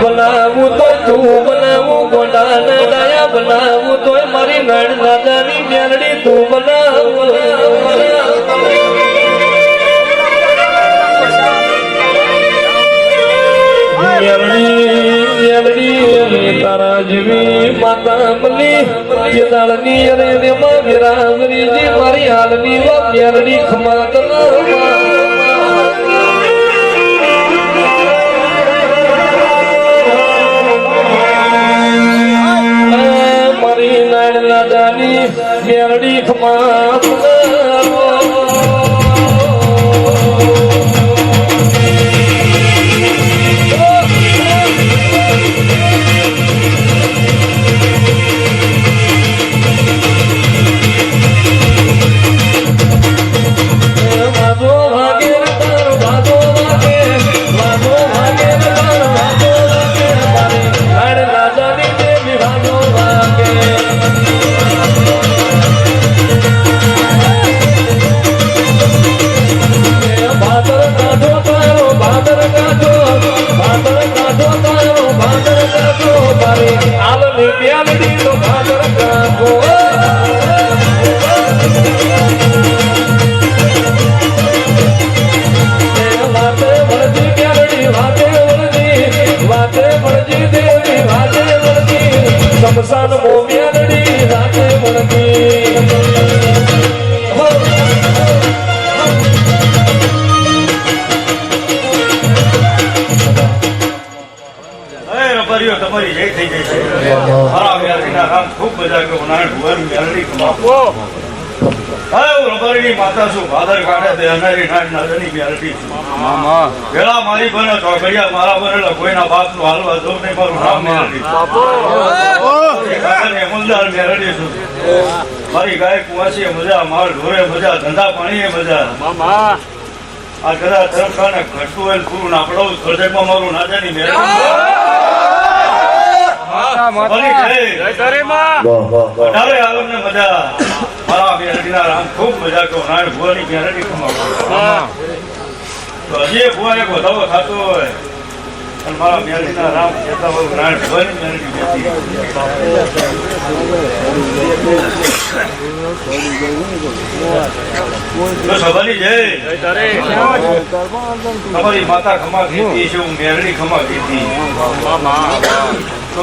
બનાવું તો તું બનાવું ગોડાન દયા બનાવું તો મારી નડ રાજાની મેરડી તું બનાવું તારા જેવી માતા મળી દાળની અરે રેમાં વિરાવરી જે મારી હાલની વા મેરડી ખમાત મારી નાડ રાજાની મેરડી ખમાત સમસાન મોમિયાની રાતે વળગી તમારી જય થઈ જાય છે મારા મેરડીના રામ ખૂબ મજા કે નારાયણ ભુવન મેરડી કમાવો હા રબારીની માતા છું ભાદર કાઢે તે અનારી નાડ નાદની મેરડી છું મામા વેળા મારી બને ચોકડિયા મારા બનેલા કોઈના બાપનું હાલવા દઉં નહીં મારું નામ મેરડી બાપો કાકાને અમલદાર મેરડી છું મારી ગાય કુવાસીએ મજા માર ઢોરે મજા ધંધા પાણીએ મજા મામા આ કદાચ તરફાને ઘટતું હોય પૂરું ના પડાવું ખર્ચમાં મારું નાજાની મેરડી ખૂબ મજા કહો નારાયણ ભુવાની મેરડી કમાવો હજી ભુવા એક વધારો થતો હોય અને મારા મેરડીના રામ કહેતા હોય નારાયણ ભુવાની મેરડી સભાની જય તમારી માતા ખમા કીધી છે હું મેરડી ખમા કીધી તો